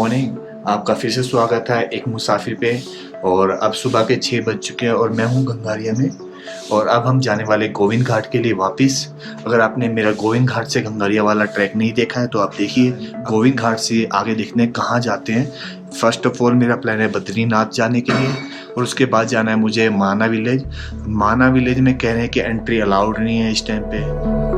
Morning. आपका फिर से स्वागत है एक मुसाफिर पे। और अब सुबह के 6 बज चुके हैं और मैं हूँ गंगारिया में। और अब हम जाने वाले गोविंद घाट के लिए वापस। अगर आपने मेरा गोविंद घाट से गंगारिया वाला ट्रैक नहीं देखा है तो आप देखिए गोविंद घाट से आगे देखने कहाँ जाते हैं। फर्स्ट ऑफ ऑल मेरा प्लान है बद्रीनाथ जाने के लिए और उसके बाद जाना है मुझे माना विलेज। माना विलेज में कह रहे हैं कि एंट्री अलाउड नहीं है इस टाइम पे।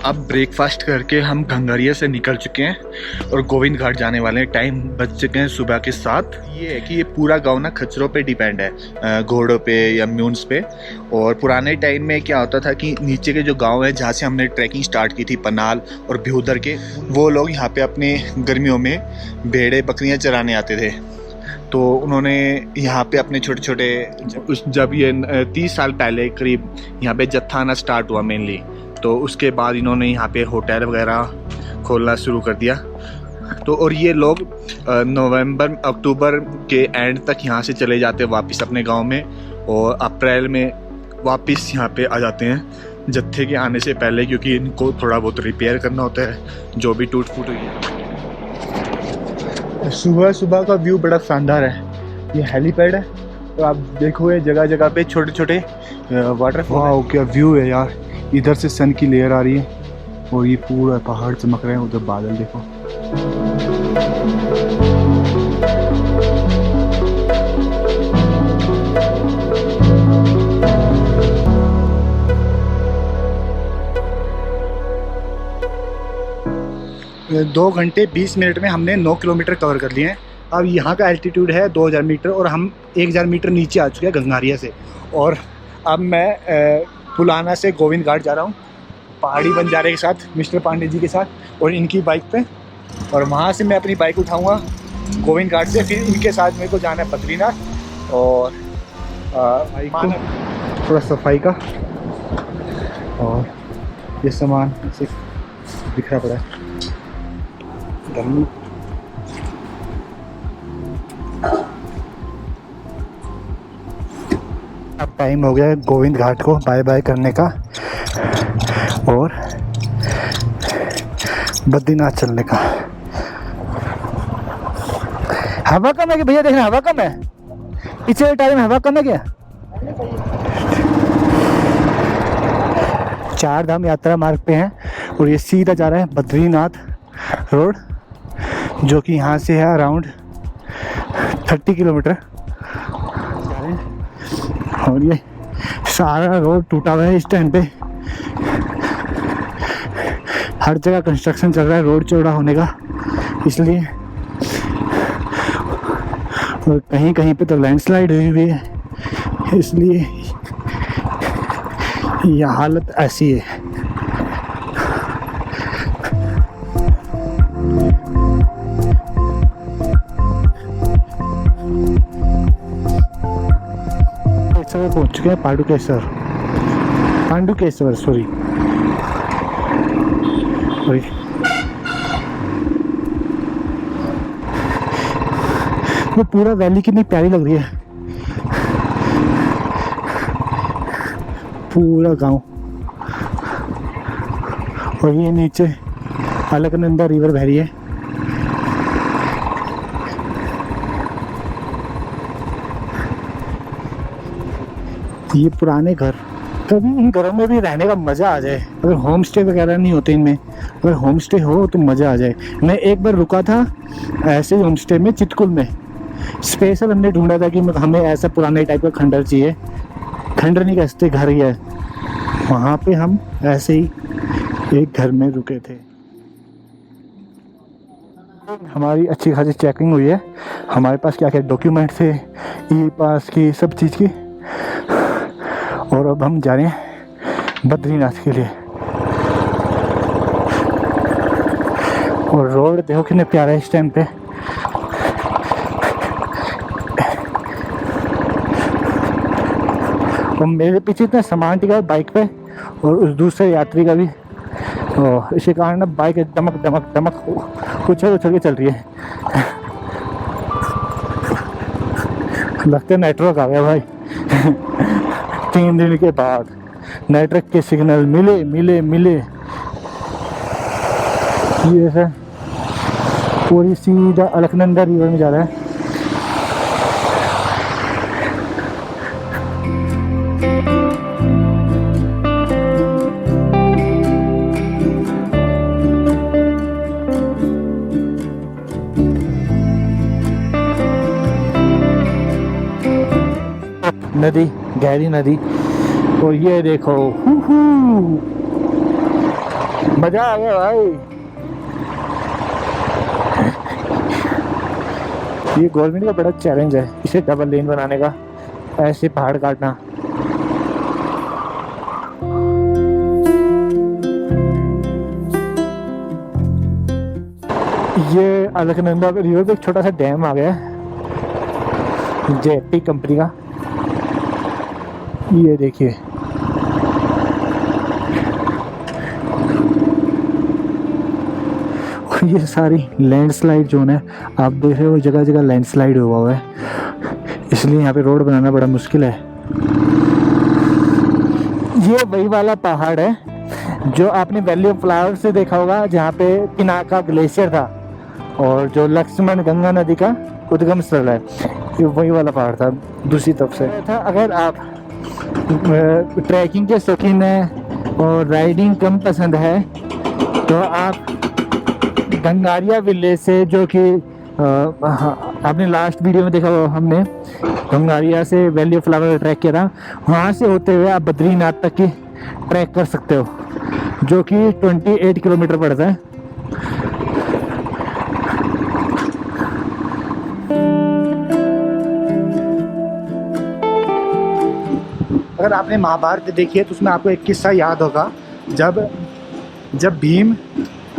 अब ब्रेकफास्ट करके हम गंगारिया से निकल चुके हैं और गोविंद घाट जाने वाले हैं। टाइम बज चुके हैं सुबह के 7। ये है कि ये पूरा गांव ना खच्चरों पे डिपेंड है, घोड़ों पे या म्यून्स पे। और पुराने टाइम में क्या होता था कि नीचे के जो गांव है जहाँ से हमने ट्रैकिंग स्टार्ट की थी, पनाल और ब्यूदर के, वो लोग यहाँ पे अपने गर्मियों में भेड़े बकरियाँ चराने आते थे। तो उन्होंने यहाँ पे अपने छोटे छोटे, जब ये 30 साल पहले करीब यहाँ पे जत्था आना स्टार्ट हुआ मेनली, तो उसके बाद इन्होंने यहाँ पे होटल वगैरह खोलना शुरू कर दिया। तो और ये लोग नवंबर अक्टूबर के एंड तक यहाँ से चले जाते हैं वापस अपने गांव में और अप्रैल में वापस यहाँ पे आ जाते हैं जत्थे के आने से पहले, क्योंकि इनको थोड़ा बहुत रिपेयर करना होता है जो भी टूट फूट हुई है। सुबह सुबह का व्यू बड़ा शानदार है। ये हेलीपैड है तो आप देखोगे जगह जगह पे छोटे छोटे वाटरफॉल। वाह क्या व्यू है यार। इधर से सन की लेयर आ रही है और ये पूरा पहाड़ चमक रहे हैं, उधर बादल देखो। दो घंटे 20 मिनट में हमने 9 किलोमीटर कवर कर लिए हैं। अब यहाँ का एल्टीट्यूड है 2000 मीटर और हम 1000 मीटर नीचे आ चुके हैं गंगारिया से। और अब मैं पुलाना से गोविंद घाट जा रहा हूँ पहाड़ी बंजारे के साथ, मिस्टर पांडे जी के साथ और इनकी बाइक पे। और वहाँ से मैं अपनी बाइक उठाऊँगा गोविंद घाट से, फिर इनके साथ मेरे को जाना है बद्रीनाथ। और बाइक को थोड़ा सफाई का और ये सामान से बिखरा पड़ा है। अब टाइम हो गया है गोविंद घाट को बाय बाय करने का और बद्रीनाथ चलने का। हवा कम है कि भैया, देखना हवा कम है, पिछले टाइम में हवा कम है क्या? 4 धाम यात्रा मार्ग पे हैं और ये सीधा जा रहा है बद्रीनाथ रोड, जो कि यहाँ से है अराउंड 30 किलोमीटर। और ये सारा रोड टूटा हुआ है इस टाइम पे, हर जगह कंस्ट्रक्शन चल रहा है रोड चौड़ा होने का, इसलिए। और कहीं कहीं पे तो लैंडस्लाइड हुई हुई है, इसलिए यह हालत ऐसी है। पहुंच चुके हैं पांडुकेश्वर सॉरी। वो पूरा वैली कितनी प्यारी लग रही है, पूरा गांव। और ये नीचे अलकनंदा रिवर बह रही है। ये पुराने घर, कभी इन घरों में भी रहने का मज़ा आ जाए। अगर होम स्टे वगैरह नहीं होते इनमें, अगर होम स्टे हो तो मज़ा आ जाए। मैं एक बार रुका था ऐसे होम स्टे में चितकुल में, स्पेशल हमने ढूंढा था कि हमें ऐसा पुराने टाइप का खंडर चाहिए, खंडर नहीं कहते घर ही है। वहाँ पे हम ऐसे ही एक घर में रुके थे। हमारी अच्छी खासी चेकिंग हुई है, हमारे पास क्या क्या डॉक्यूमेंट थे, ई पास की, सब चीज़ की। और अब हम जा रहे हैं बद्रीनाथ के लिए। और रोड देखो कितने प्यारा है इस टाइम पे। और मेरे पीछे इतना सामान टिका है बाइक पे और उस दूसरे यात्री का भी, और इसी कारण ना बाइक दमक दमक दमक उछल उछल के चल रही है। लगता है नेटवर्क आ गया भाई। 3 दिन के बाद नेटवर्क के सिग्नल मिले। ये है पूरी सीधा अलकनंदा रिवर में जा रहा है। नदी, गहरी नदी, और ये देखो मजा आ गया भाई। ये गवर्नमेंट का बड़ा चैलेंज है इसे डबल लेन बनाने का, ऐसे पहाड़ काटना। ये अलकनंदा रिवर पे एक छोटा सा डैम आ गया है जेटी कंपनी का, ये देखिए। ये सारी लैंडस्लाइड जोन है, आप देख रहे हो जगह जगह लैंडस्लाइड हुआ है, इसलिए यहाँ पे रोड बनाना बड़ा मुश्किल है। ये वही वाला पहाड़ है जो आपने वैली ऑफ फ्लावर से देखा होगा, जहाँ पे पिनाका ग्लेशियर था और जो लक्ष्मण गंगा नदी का उद्गम स्थल है, ये वही वाला पहाड़ था दूसरी तरफ से था। अगर आप ट्रैकिंग के शौकीन हैं और राइडिंग कम पसंद है तो आप गंगारिया विलेज से, जो कि आपने लास्ट वीडियो में देखा हमने गंगारिया से वैली ऑफ फ्लावर ट्रैक किया था, वहाँ से होते हुए आप बद्रीनाथ तक की ट्रैक कर सकते हो, जो कि 28 किलोमीटर पड़ता है। अगर आपने महाभारत देखी है तो उसमें आपको एक किस्सा याद होगा, जब भीम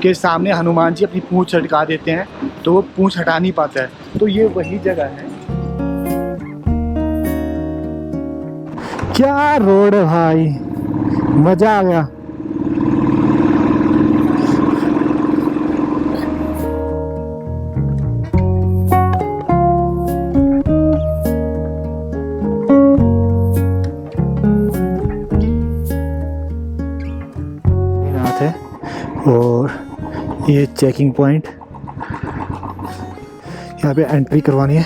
के सामने हनुमान जी अपनी पूंछ लटका देते हैं तो वो पूंछ हटा नहीं पाता है, तो ये वही जगह है। क्या रोड है भाई, मजा आ गया। और ये चेकिंग पॉइंट, यहाँ पे एंट्री करवानी है।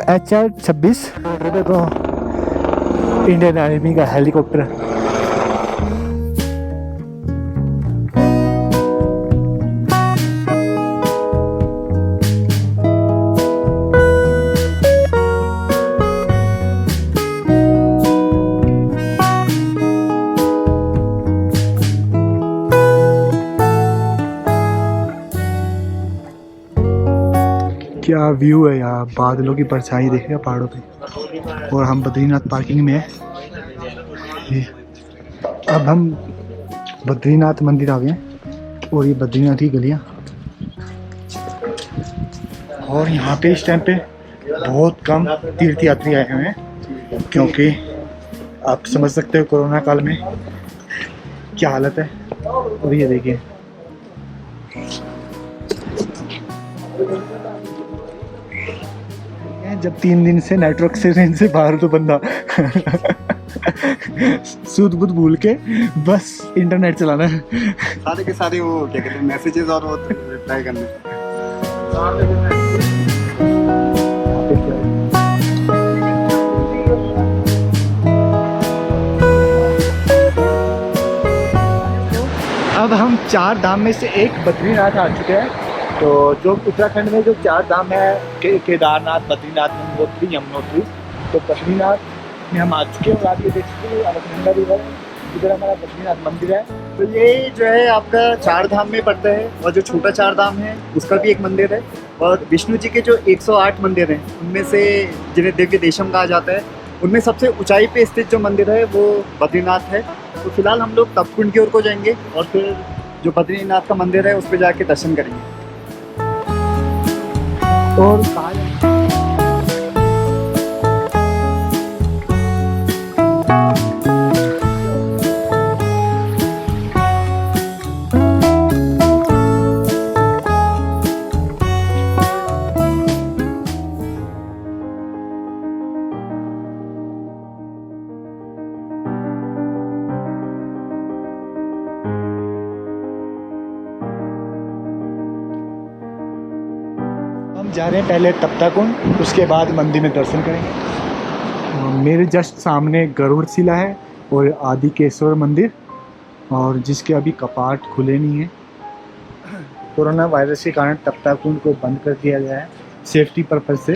HR-26 तो इंडियन आर्मी का हेलीकॉप्टर है। क्या व्यू है यार, बादलों की परछाई देखेगा पहाड़ों पे, और हम बद्रीनाथ पार्किंग में है। अब हम बद्रीनाथ मंदिर आ गए हैं और ये बद्रीनाथ की गलियाँ, और यहाँ पे इस टाइम पे बहुत कम तीर्थ यात्री आए हुए हैं, क्योंकि आप समझ सकते हो कोरोना काल में क्या हालत है। और ये देखिए जब 3 दिन से नेटवर्क से बाहर तो बंदा सूद बुद भूल के बस इंटरनेट चलाना है, सारे के सारे वो क्या कहते हैं मैसेजेस और वो रिप्लाई करने। अब हम 4 धाम में से एक बद्रीनाथ आ चुके हैं। तो जो उत्तराखंड में जो 4 धाम है, केदारनाथ, बद्रीनाथ, गंगोत्री, यमुनोत्री, तो बद्रीनाथ में हम आ चुके हैं। और आप ये देख सकते हैं अलकनंदा रिवर, इधर हमारा बद्रीनाथ मंदिर है। तो ये जो है आपका 4 धाम में पड़ता है, और जो छोटा 4 धाम है उसका भी एक मंदिर है। और विष्णु जी के जो 108 मंदिर हैं उनमें से जिन्हें दिव्य देशम कहा जाता है, उनमें सबसे ऊंचाई पे स्थित जो मंदिर है वो बद्रीनाथ है। तो फिलहाल हम लोग तपकुंड की ओर को जाएंगे और फिर जो बद्रीनाथ का मंदिर है उस पर जाके दर्शन करेंगे। और जा रहे हैं पहले तप्ता कुंड, उसके बाद मंदिर में दर्शन करेंगे। मेरे जस्ट सामने गरुड़ शिला है और आदिकेश्वर मंदिर, और जिसके अभी कपाट खुले नहीं हैं। कोरोना वायरस के कारण तप्ता कुंड को बंद कर दिया गया है सेफ्टी पर्पज़ से,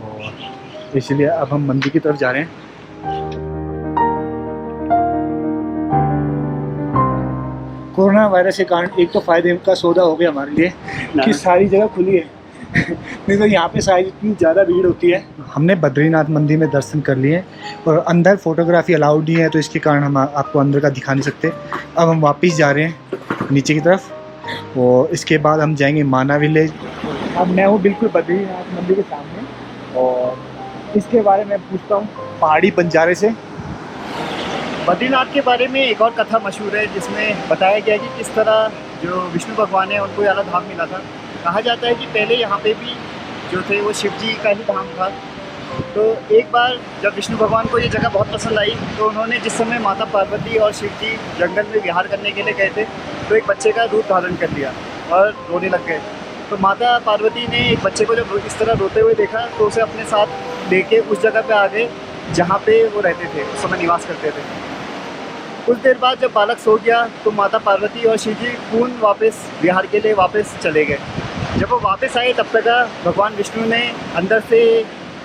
और इसलिए अब हम मंदिर की तरफ जा रहे हैं। कोरोना वायरस के कारण एक तो फ़ायदे का सौदा हो गया हमारे लिए कि सारी जगह खुली है, नहीं तो यहाँ पे शायद इतनी ज़्यादा भीड़ होती है। हमने बद्रीनाथ मंदिर में दर्शन कर लिए और अंदर फोटोग्राफी अलाउड नहीं है, तो इसके कारण हम आपको अंदर का दिखा नहीं सकते। अब हम वापस जा रहे हैं नीचे की तरफ, और इसके बाद हम जाएंगे माना विलेज। अब मैं हूँ बिल्कुल बद्रीनाथ मंदिर के सामने, और इसके बारे में पूछता हूँ पहाड़ी बंजारे से। बद्रीनाथ के बारे में एक और कथा मशहूर है, जिसमें बताया गया कि किस तरह जो विष्णु भगवान है उनको याला धाम मिला था। कहा जाता है कि पहले यहाँ पे भी जो थे वो शिव जी का ही धाम था। तो एक बार जब विष्णु भगवान को ये जगह बहुत पसंद आई, तो उन्होंने जिस समय माता पार्वती और शिव जी जंगल में विहार करने के लिए गए थे, तो एक बच्चे का रूप धारण कर लिया और रोने लग गए। तो माता पार्वती ने एक बच्चे को जब इस तरह रोते हुए देखा, तो उसे अपने साथ लेके उस जगह पे आ गए जहाँ पे वो रहते थे, उस समय निवास करते थे। कुछ देर बाद जब बालक सो गया, तो माता पार्वती और शिव जी पुनः वापस विहार के लिए वापस चले गए। जब वो वापस आए, तब तक भगवान विष्णु ने अंदर से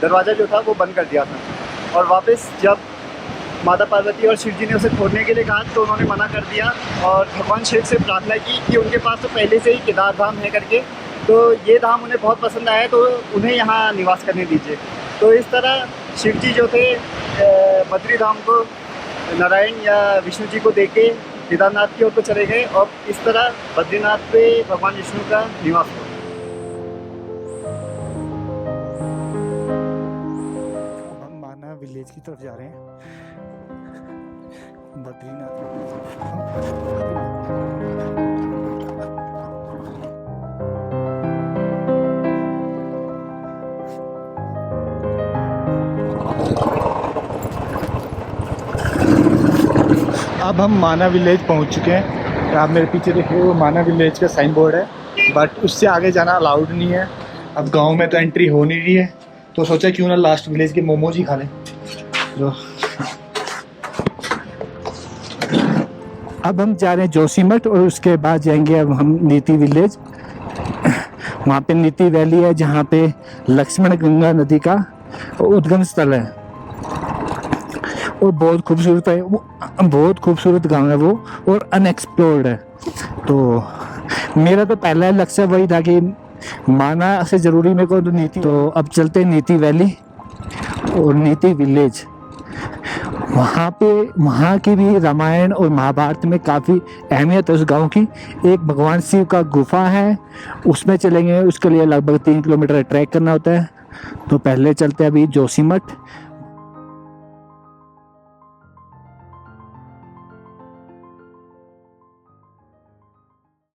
दरवाज़ा जो था वो बंद कर दिया था, और वापस जब माता पार्वती और शिव जी ने उसे खोलने के लिए कहा, तो उन्होंने मना कर दिया और भगवान शिव से प्रार्थना की कि उनके पास तो पहले से ही केदार धाम है करके, तो ये धाम उन्हें बहुत पसंद आया, तो उन्हें यहाँ निवास करने दीजिए। तो इस तरह शिव जी जो थे बद्री धाम को नारायण या विष्णु जी को देके केदारनाथ की ओर तो चले गए, और इस तरह बद्रीनाथ पे भगवान विष्णु का निवास हुआ। अब हम माना विलेज की तरफ जा रहे हैं। बद्रीनाथ अब हम माना विलेज पहुंच चुके हैं। आप मेरे पीछे देखिए, वो माना विलेज का साइन बोर्ड है, बट उससे आगे जाना अलाउड नहीं है। अब गांव में तो एंट्री हो नहीं रही है, तो सोचा क्यों ना लास्ट विलेज के मोमोज ही खा लें। तो अब हम जा रहे हैं जोशीमठ, और उसके बाद जाएंगे अब हम नीति विलेज। वहाँ पे नीति वैली है, जहाँ पे लक्ष्मण गंगा नदी का उद्गम स्थल है, और बहुत खूबसूरत है वो, बहुत खूबसूरत गांव है वो, और अनएक्सप्लोर्ड है। तो मेरा तो पहला लक्ष्य वही था कि माना से ज़रूरी मेरे को तो नीति। तो अब चलते हैं नीति वैली और नीति विलेज। वहाँ की भी रामायण और महाभारत में काफ़ी अहमियत है उस गांव की। एक भगवान शिव का गुफा है, उसमें चलेंगे। उसके लिए लगभग 3 किलोमीटर ट्रैक करना होता है। तो पहले चलते हैं अभी जोशीमठ,